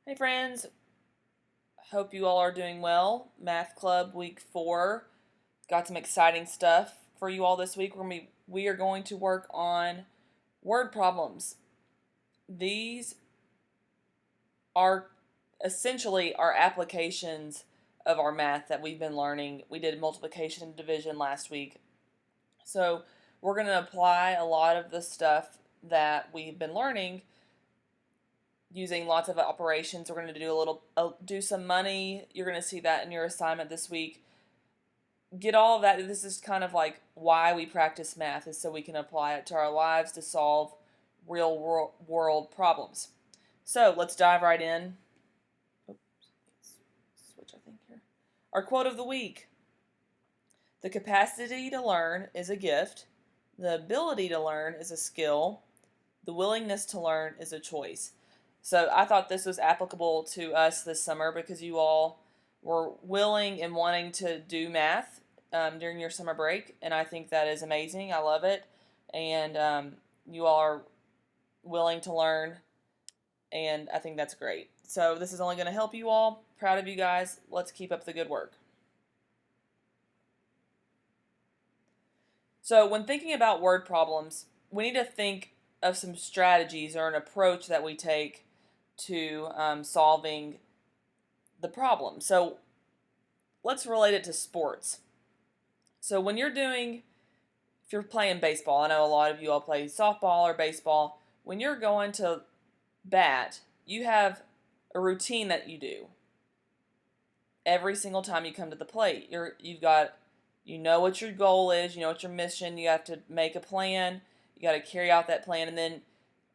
Hey friends, hope you all are doing well. Math Club week 4. Got some exciting stuff for you all this week. We are going to work on word problems. These are essentially our applications of our math that we've been learning. We did multiplication and division last week. So we're going to apply a lot of the stuff that we've been learning using lots of operations. We're going to do some money. You're going to see that in your assignment this week. Get all of that. This is kind of like why we practice math, is so we can apply it to our lives to solve real world problems. So let's dive right in. Oops, switch, I think, here. Our quote of the week: the capacity to learn is a gift. The ability to learn is a skill. The willingness to learn is a choice. So I thought this was applicable to us this summer because you all were willing and wanting to do math during your summer break, and I think that is amazing. I love it, and you all are willing to learn, and I think that's great. So this is only going to help you all. Proud of you guys. Let's keep up the good work. So when thinking about word problems, we need to think of some strategies or an approach that we take to solving the problem. So let's relate it to sports. So when if you're playing baseball, I know a lot of you all play softball or baseball. When you're going to bat, you have a routine that you do every single time you come to the plate. You know what your goal is, you know what your mission. You have to make a plan. You got to carry out that plan, and then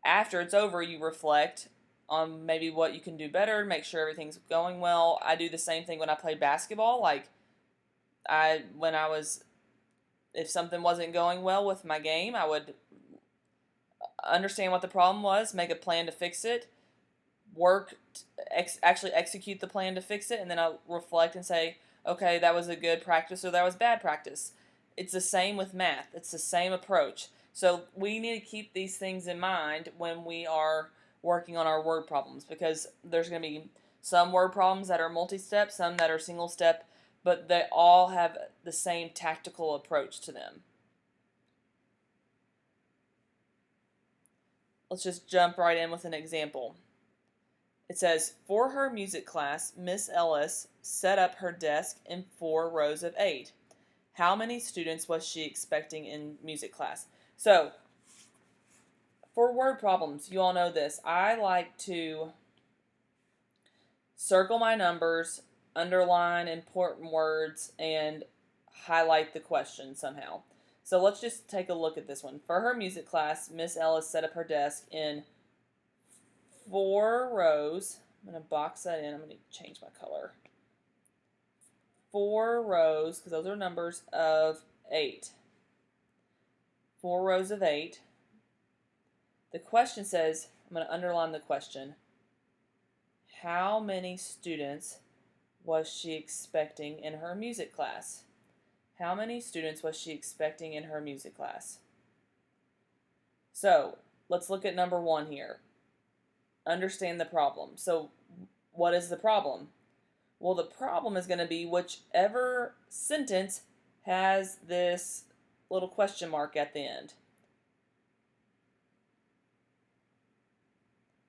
after it's over, you reflect on maybe what you can do better, make sure everything's going well. I do the same thing when I play basketball. Like when I was, if something wasn't going well with my game, I would understand what the problem was, make a plan to fix it, actually execute the plan to fix it, and then I'll reflect and say, okay, that was a good practice or that was bad practice. It's the same with math. It's the same approach. So we need to keep these things in mind when we are working on our word problems, because there's going to be some word problems that are multi-step, some that are single step, but they all have the same tactical approach to them. Let's just jump right in with an example. It says, for her music class, Miss Ellis set up her desk in 4 rows of 8. How many students was she expecting in music class? So, for word problems, you all know this. I like to circle my numbers, underline important words, and highlight the question somehow. So let's just take a look at this one. For her music class, Miss Ellis set up her desk in 4 rows. I'm going to box that in. I'm going to change my color. 4 rows, because those are numbers, of 8. 4 rows of 8. The question says, I'm going to underline the question, how many students was she expecting in her music class? How many students was she expecting in her music class? So, let's look at number 1 here. Understand the problem. So, what is the problem? Well, the problem is going to be whichever sentence has this little question mark at the end.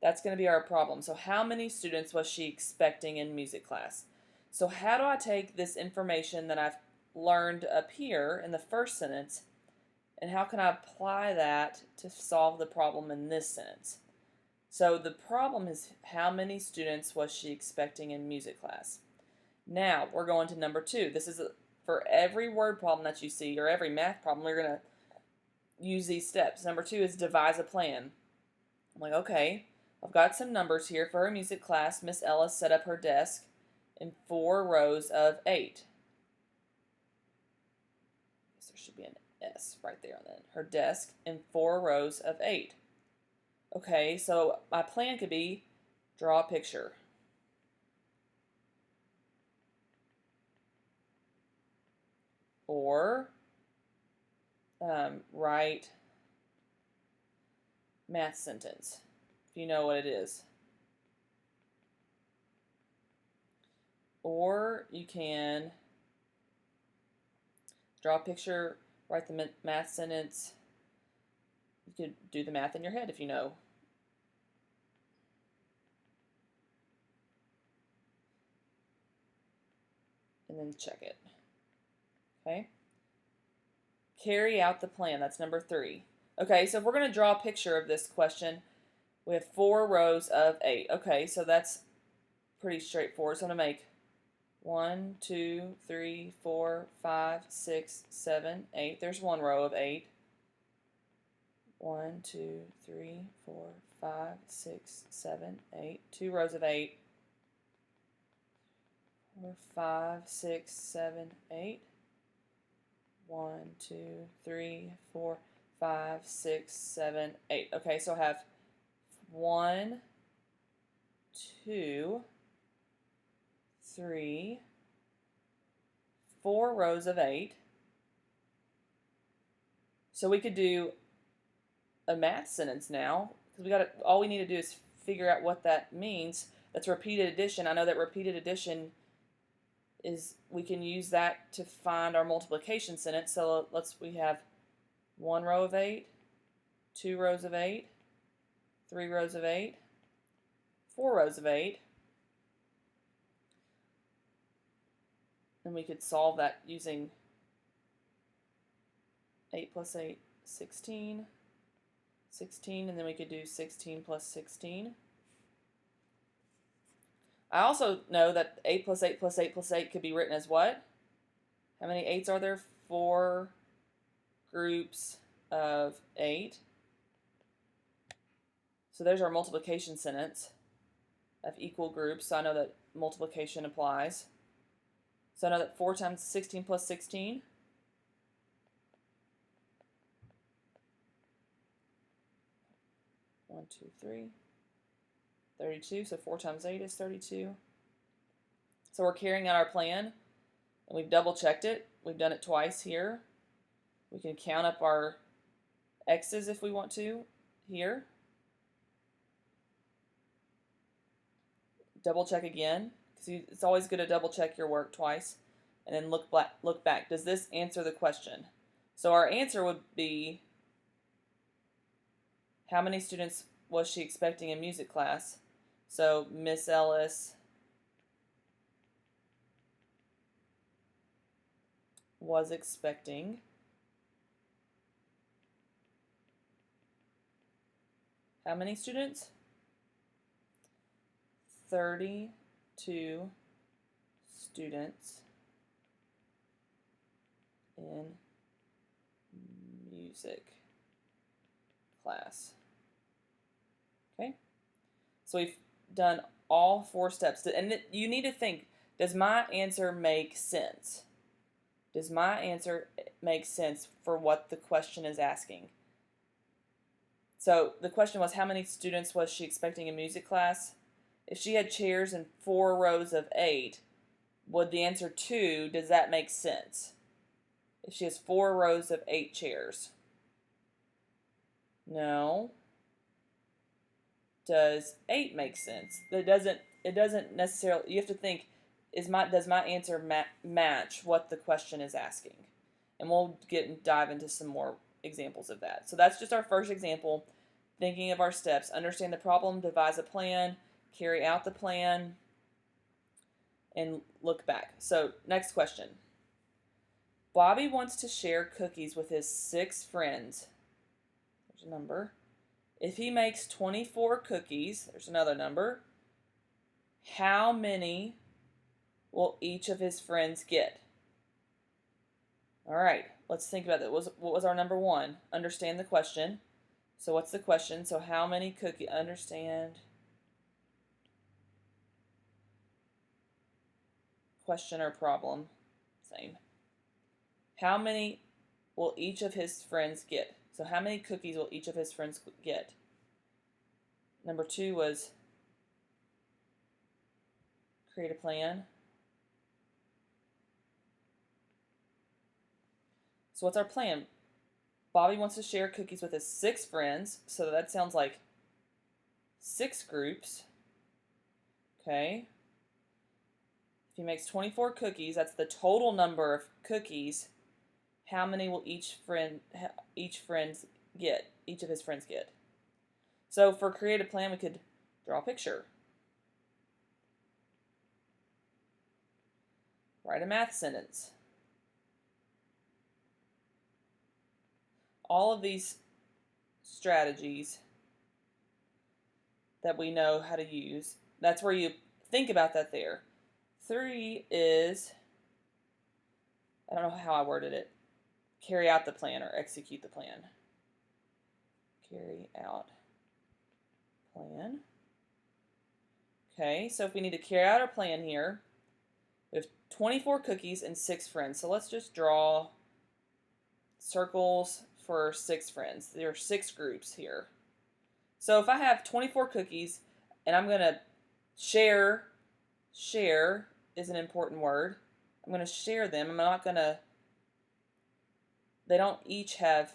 That's going to be our problem. So how many students was she expecting in music class? So how do I take this information that I've learned up here in the first sentence, and how can I apply that to solve the problem in this sentence? So the problem is, how many students was she expecting in music class? Now we're going to number 2. This is for every word problem that you see, or every math problem, we're going to use these steps. Number 2 is devise a plan. I'm like, okay, I've got some numbers here. For her music class, Miss Ellis set up her desk in 4 rows of 8. So there should be an S right there on that. Her desk in 4 rows of 8. Okay, so my plan could be draw a picture. Or write math sentence, if you know what it is. Or you can draw a picture, write the math sentence. You could do the math in your head if you know. And then check it. Okay? Carry out the plan. That's number 3. Okay, so if we're going to draw a picture of this question, we have 4 rows of 8. Okay, so that's pretty straightforward. So I'm going to make 1, 2, 3, 4, 5, 6, 7, 8. There's 1 row of 8. 1, 2, 3, 4, 5, 6, 7, 8. 2 rows of 8. 4, 5, 6, 7, 8. 1, 2, 3, 4, 5, 6, 7, 8. Okay, so I have 1, 2, 3, 4 rows of 8. So we could do a math sentence now, because all we need to do is figure out what that means. That's repeated addition. I know that repeated addition is, we can use that to find our multiplication sentence. So we have 1 row of 8, 2 rows of 8, 3 rows of 8, 4 rows of 8. And we could solve that using 8 plus 8, 16, 16, and then we could do 16 plus 16. I also know that 8 plus 8 plus 8 plus 8 could be written as what? How many 8s are there? 4 groups of 8. So there's our multiplication sentence of equal groups. So I know that multiplication applies. So I know that 4 times 16 plus 16. One, two, 3. 32. So 4 times 8 is 32. So we're carrying out our plan, and we've double checked it. We've done it twice here. We can count up our x's if we want to here. Double check again, because it's always good to double check your work twice, and then look back. Does this answer the question? So our answer would be, how many students was she expecting in music class? So Miss Ellis was expecting how many students? 32 students in music class. Okay, so we've done all 4 steps, and you need to think, does my answer make sense? Does my answer make sense for what the question is asking? So the question was, how many students was she expecting in music class? If she had chairs in 4 rows of 8, would the answer 2, does that make sense? If she has 4 rows of 8 chairs. No. Does 8 make sense? It doesn't necessarily, you have to think, does my answer match what the question is asking? And we'll dive into some more examples of that. So that's just our first example, thinking of our steps. Understand the problem, devise a plan, carry out the plan, and look back. So next question. Bobby wants to share cookies with his 6 friends. There's a number. If he makes 24 cookies, there's another number. How many will each of his friends get? All right, let's think about that. What was our number 1? Understand the question. So what's the question? So how many cookies? Understand question or problem. Same. How many will each of his friends get? So how many cookies will each of his friends get? Number 2 was create a plan. So what's our plan? Bobby wants to share cookies with his 6 friends. So that sounds like 6 groups. Okay. If he makes 24 cookies, that's the total number of cookies. How many will each of his friends get? So for create a plan, we could draw a picture. Write a math sentence. All of these strategies that we know how to use, that's where you think about that there. 3 is, I don't know how I worded it, carry out the plan or execute the plan. Carry out plan. Okay, so if we need to carry out our plan here, we have 24 cookies and 6 friends. So let's just draw circles for 6 friends. There are 6 groups here. So if I have 24 cookies and I'm going to share is an important word. I'm going to share them. I'm not going to, they don't each have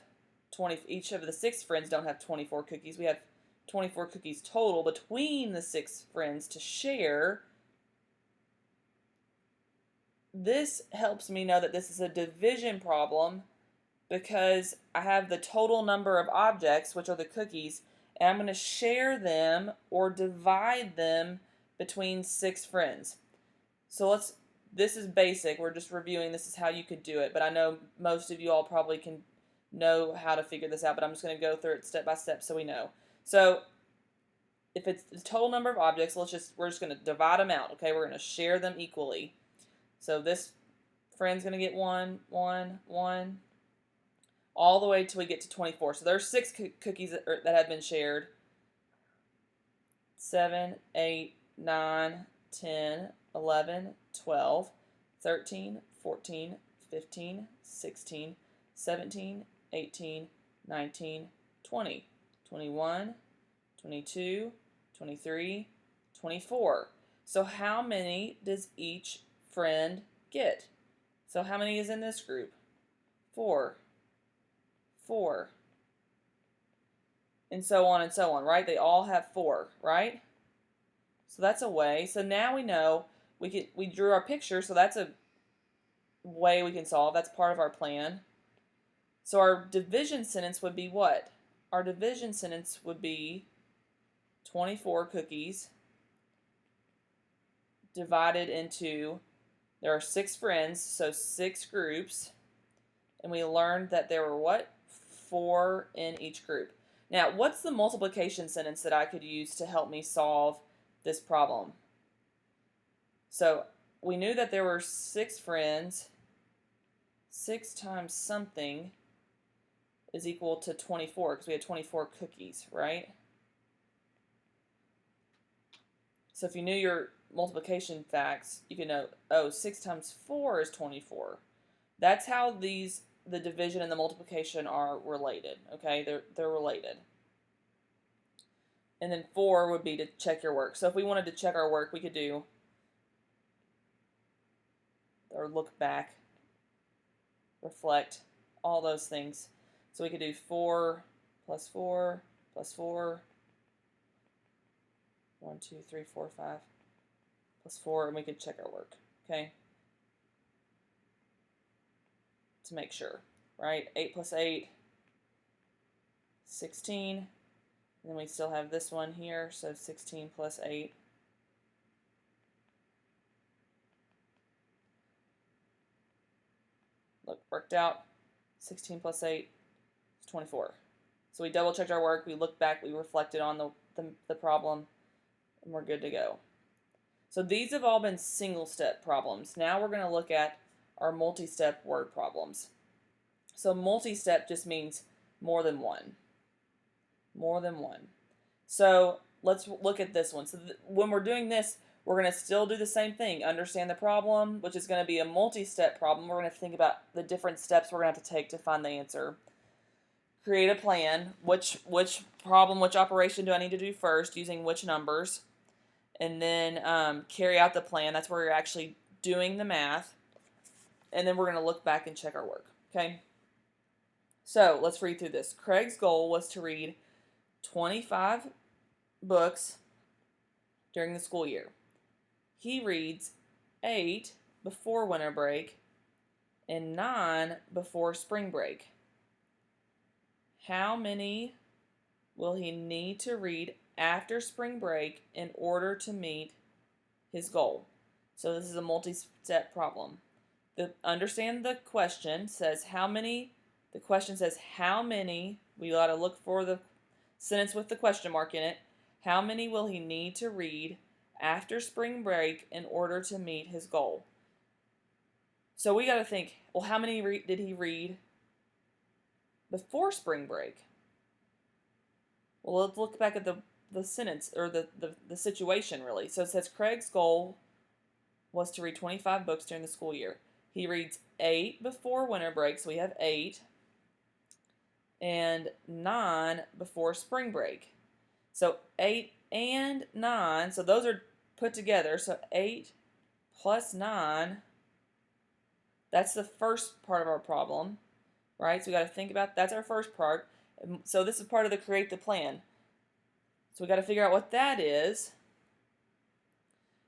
20, each of the 6 friends don't have 24 cookies. We have 24 cookies total between the 6 friends to share. This helps me know that this is a division problem because I have the total number of objects, which are the cookies, and I'm going to share them or divide them between 6 friends. So this is basic. We're just reviewing. This is how you could do it, but I know most of you all probably can know how to figure this out, but I'm just going to go through it step by step so we know. So if it's the total number of objects, we're just going to divide them out. Okay, we're going to share them equally. So this friend's going to get 1, 1, 1, all the way till we get to 24. So there's 6 cookies that have been shared. 7, 8, 9, 10, 11, 12, 13, 14, 15, 16, 17, 18, 19, 20, 21, 22, 23, 24. So how many does each friend get? So how many is in this group? 4. 4. And so on, right? They all have 4, right? So that's a way. So now we know we drew our picture, so that's a way we can solve. That's part of our plan. So our division sentence would be what? Our division sentence would be 24 cookies divided into, there are 6 friends, so 6 groups. And we learned that there were what? 4 in each group. Now, what's the multiplication sentence that I could use to help me solve this problem? So we knew that there were 6 friends. 6 times something is equal to 24 because we had 24 cookies, right? So if you knew your multiplication facts, you could know, oh, 6 times 4 is 24. That's how the division and the multiplication are related, okay? They're related. And then 4 would be to check your work. So if we wanted to check our work, we could do, or look back, reflect, all those things. So we could do 4 plus 4 plus 4, 1, 2, 3, 4, 5, plus 4, and we could check our work, okay? To make sure, right? 8 plus 8, 16. And then we still have this one here, so 16 plus 8. Look, worked out. 16 plus 8 is 24. So we double checked our work, we looked back, we reflected on the problem, and we're good to go. So these have all been single step problems. Now we're going to look at our multi-step word problems. So multi-step just means more than one. More than one. So let's look at this one. So when we're doing this, we're going to still do the same thing. Understand the problem, which is going to be a multi-step problem. We're going to think about the different steps we're going to have to take to find the answer. Create a plan. Which problem, which operation do I need to do first, using which numbers? And then carry out the plan. That's where you're actually doing the math. And then we're going to look back and check our work. Okay? So let's read through this. Craig's goal was to read 25 books during the school year. He reads 8 before winter break and 9 before spring break. How many will he need to read after spring break in order to meet his goal? So this is a multi-step problem. Understand the question says how many. The question says how many. We got to look for the sentence with the question mark in it. How many will he need to read after spring break in order to meet his goal? So we got to think, well, how many did he read before spring break? Well, let's look back at the sentence, or the situation, really. So it says Craig's goal was to read 25 books during the school year. He reads 8 before winter break, so we have 8, and 9 before spring break. So 8 and 9, so those are put together. So 8 plus 9, that's the first part of our problem, right? So we got to think about, that's our first part. So this is part of the create the plan. So we got to figure out what that is.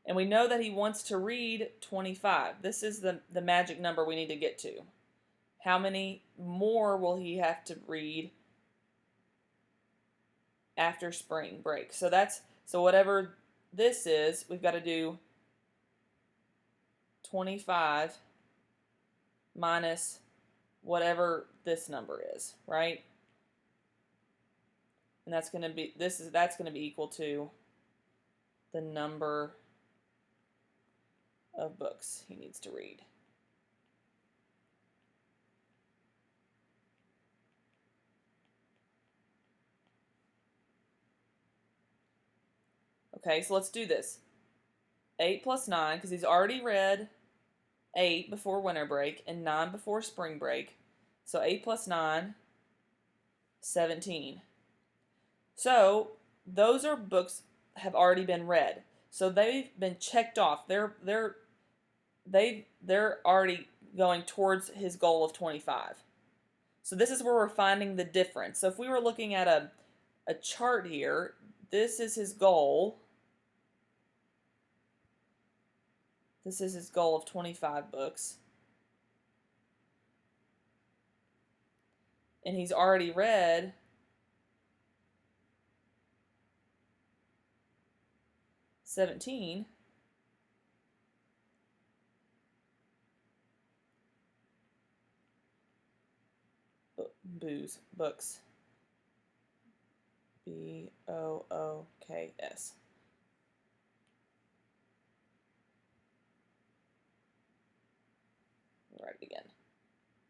And we know that he wants to read 25. This is the magic number we need to get to. How many more will he have to read after spring break? So whatever this is, we've got to do 25 minus whatever this number is, right? And that's going to be equal to the number of books he needs to read. Okay, so let's do this. 8 plus 9, because he's already read 8 before winter break and 9 before spring break. So 8 plus 9, 17. So those are books have already been read. So they've been checked off. They're already going towards his goal of 25. So this is where we're finding the difference. So if we were looking at a chart here, this is his goal. This is his goal of 25 books. And he's already read 17. Books. Books. Write it again.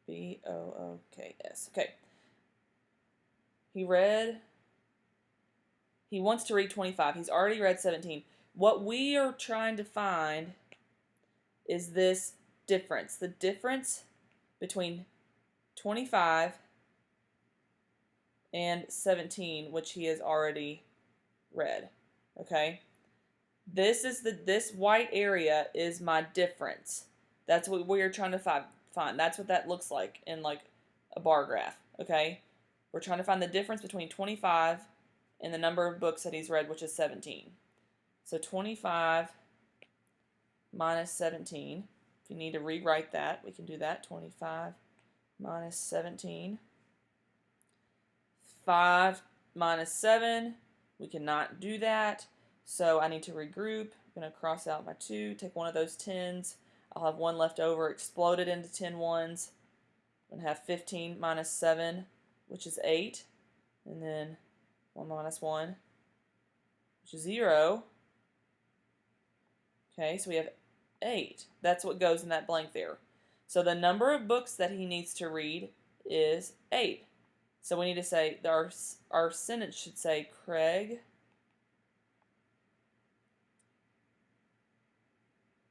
Books. Okay. He wants to read 25. He's already read 17. What we are trying to find is this difference. The difference between 25 and 17, which he has already read. Okay? This white area is my difference. That's what we are trying to find. That's what that looks like in like a bar graph. Okay? We're trying to find the difference between 25 and the number of books that he's read, which is 17. So 25 minus 17. If you need to rewrite that, we can do that. 25 minus 17. 5 minus 7. We cannot do that. So I need to regroup. I'm going to cross out my 2. Take one of those 10s. I'll have 1 left over. Explode it into 10 ones. I'm going to have 15 minus 7, which is 8. And then 1 minus 1, which is 0. Okay, so we have 8. That's what goes in that blank there. So the number of books that he needs to read is 8. So we need to say, our sentence should say, Craig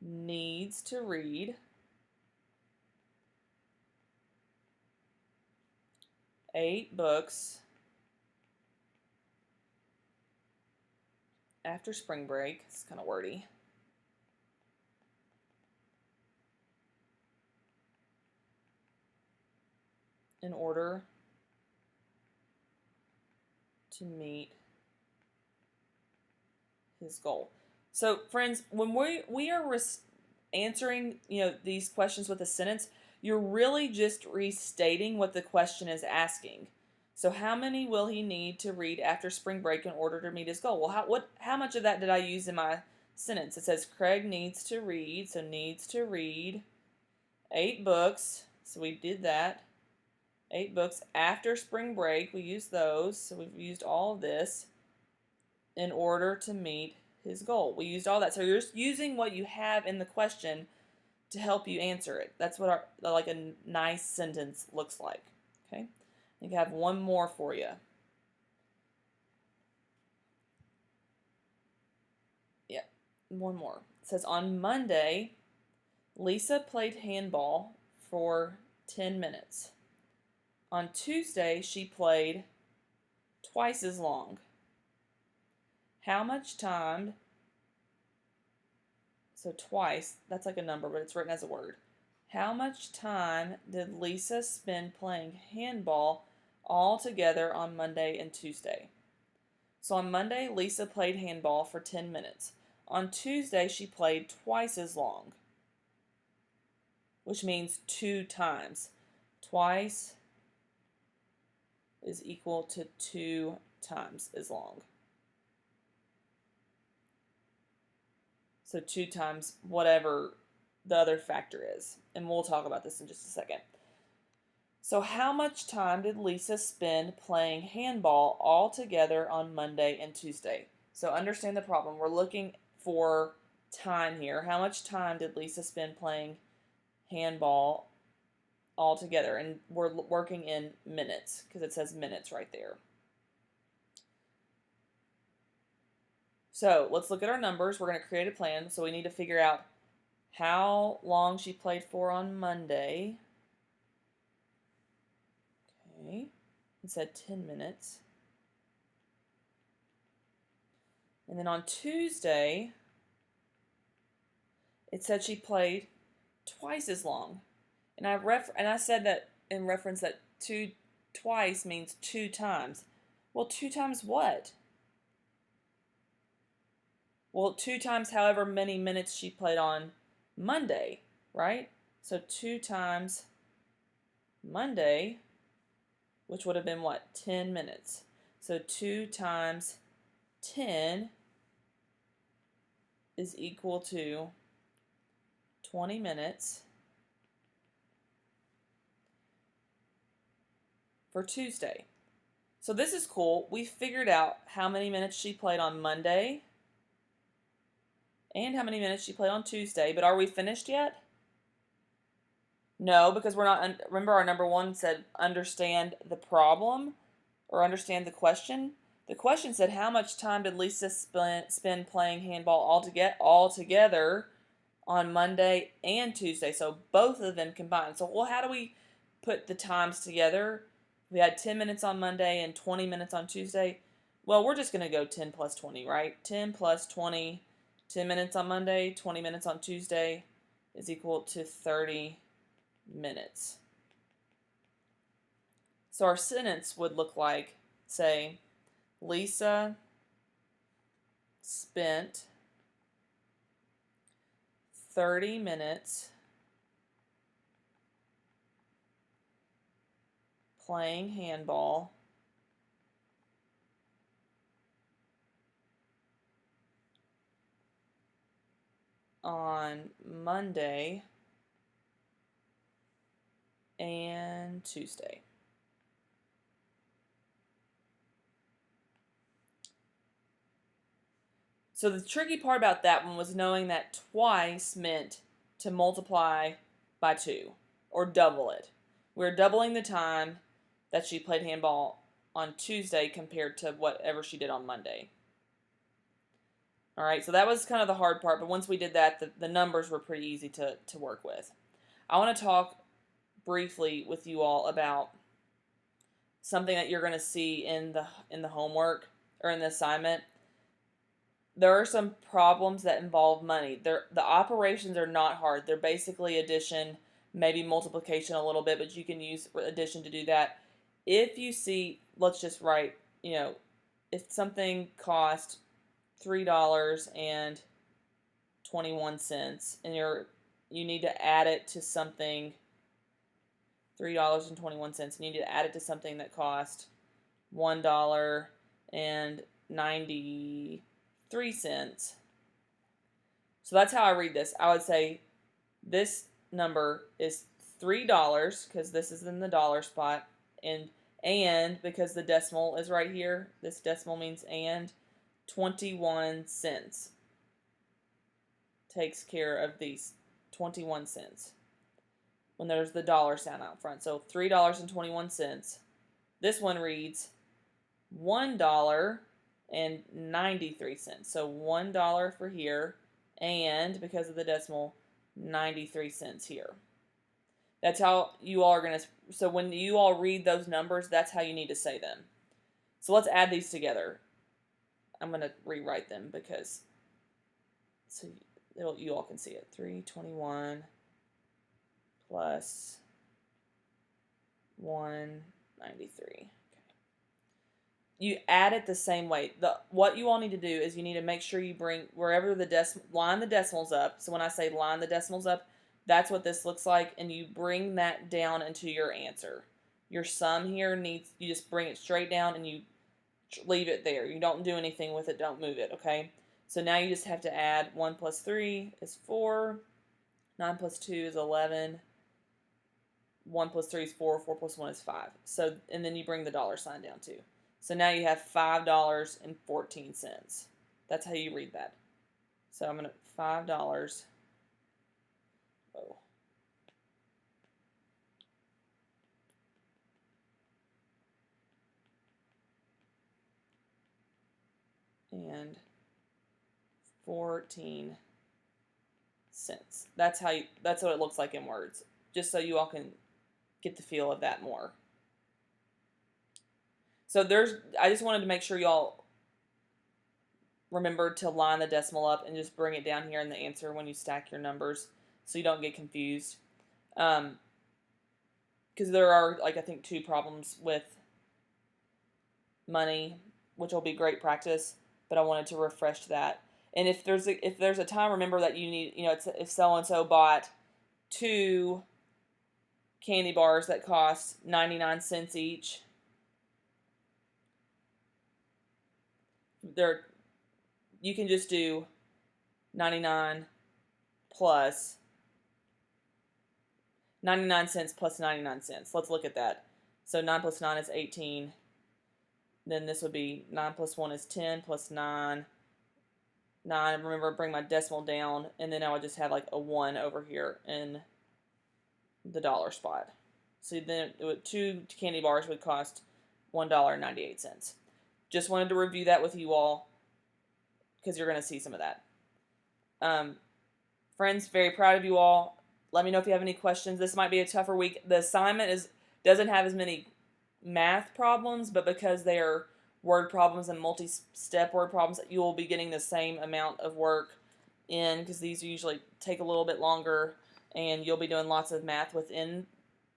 needs to read 8 books after spring break. It's kind of wordy. In order to meet his goal. So, friends, when we are answering, these questions with a sentence, you're really just restating what the question is asking. So how many will he need to read after spring break in order to meet his goal? Well, how much of that did I use in my sentence? It says Craig needs to read, so needs to read 8 books. So we did that. 8 books after spring break. We used those. So we've used all of this in order to meet his goal. We used all that. So you're just using what you have in the question to help you answer it. That's what like a nice sentence looks like. Okay? I think I have one more for you. Yeah, one more. It says on Monday, Lisa played handball for 10 minutes. On Tuesday, she played twice as long. How much time? So twice, that's like a number, but it's written as a word. How much time did Lisa spend playing handball all together on Monday and Tuesday? So on Monday, Lisa played handball for 10 minutes. On Tuesday, she played twice as long, which means 2 times. Twice is equal to 2 times as long. So 2 times whatever the other factor is. And we'll talk about this in just a second. So how much time did Lisa spend playing handball all together on Monday and Tuesday? So understand the problem. We're looking for time here. How much time did Lisa spend playing handball all together? And we're working in minutes because it says minutes right there. So let's look at our numbers. We're going to create a plan. So we need to figure out how long she played for on Monday. Okay, it said 10 minutes. And then on Tuesday, it said she played twice as long. And I said that in reference that twice means 2 times. Well, 2 times what? Well, 2 times however many minutes she played on Monday, right? So 2 times Monday, which would have been what? 10 minutes. So 2 times 10 is equal to 20 minutes for Tuesday. So this is cool. We figured out how many minutes she played on Monday and how many minutes she played on Tuesday, but are we finished yet? No, because we're not. Remember, our number 1 said understand the problem or understand the question. The question said how much time did Lisa spend playing handball all together on Monday and Tuesday? So both of them combined. So well, how do we put the times together? We had 10 minutes on Monday and 20 minutes on Tuesday. Well, we're just going to go 10 plus 20, right? 10 plus 20, 10 minutes on Monday, 20 minutes on Tuesday is equal to 30 minutes. So our sentence would look like, say, Lisa spent 30 minutes playing handball on Monday and Tuesday. So the tricky part about that one was knowing that twice meant to multiply by 2 or double it. We're doubling the time that she played handball on Tuesday compared to whatever she did on Monday. All right, so that was kind of the hard part, but once we did that, the numbers were pretty easy to work with. I want to talk briefly with you all about something that you're going to see in the homework or in the assignment. There are some problems that involve money. The operations are not hard. They're basically addition, maybe multiplication a little bit, but you can use addition to do that. If you see, let's just write, if something cost $3.21 and you need to add it to something, $3.21, and you need to add it to something that cost $1.93. So that's how I read this. I would say this number is $3 because this is in the dollar spot, and because the decimal is right here, this decimal means and 21 cents takes care of these 21 cents when there's the dollar sign out front. So $3.21. This one reads $1.93. So $1 for here, and because of the decimal, 93 cents here. That's how you all are going to, so when you all read those numbers, that's how you need to say them. So let's add these together. I'm going to rewrite them because so you all can see it. 321 plus 193. Okay. You add it the same way. What you all need to do is you need to make sure you bring wherever line the decimals up. So when I say line the decimals up, that's what this looks like, and you bring that down into your answer. Your sum here you just bring it straight down and you leave it there. You don't do anything with it. Don't move it, okay? So now you just have to add 1 plus 3 is 4. 9 plus 2 is 11. 1 plus 3 is 4. 4 plus 1 is 5. So, and then you bring the dollar sign down too. So now you have $5.14. That's how you read that. So I'm going to $5. Oh. And 14 cents. That's what it looks like in words. Just so you all can get the feel of that more. So I just wanted to make sure y'all remember to line the decimal up and just bring it down here in the answer when you stack your numbers so you don't get confused. Because there are, like, I think 2 problems with money, which will be great practice, but I wanted to refresh that. And if there's a time, remember that you need, if so-and-so bought 2 candy bars that cost 99 cents each, you can just do 99 plus 99 cents plus 99 cents. Let's look at that. So 9 plus 9 is 18. Then this would be 9 plus 1 is 10 plus 9. 9, remember, bring my decimal down, and then I would just have like a 1 over here in the dollar spot. So then 2 candy bars would cost $1.98. Just wanted to review that with you all because you're going to see some of that. Friends, very proud of you all. Let me know if you have any questions. This might be a tougher week. The assignment doesn't have as many math problems, but because they are word problems and multi-step word problems, you will be getting the same amount of work in because these usually take a little bit longer, and you'll be doing lots of math within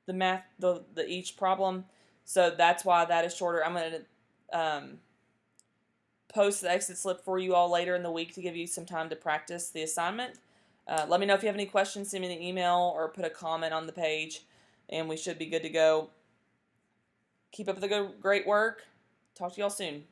the each problem. So that's why that is shorter. I'm going to post the exit slip for you all later in the week to give you some time to practice the assignment. Let me know if you have any questions. Send me an email or put a comment on the page, and we should be good to go. Keep up the great work. Talk to y'all soon.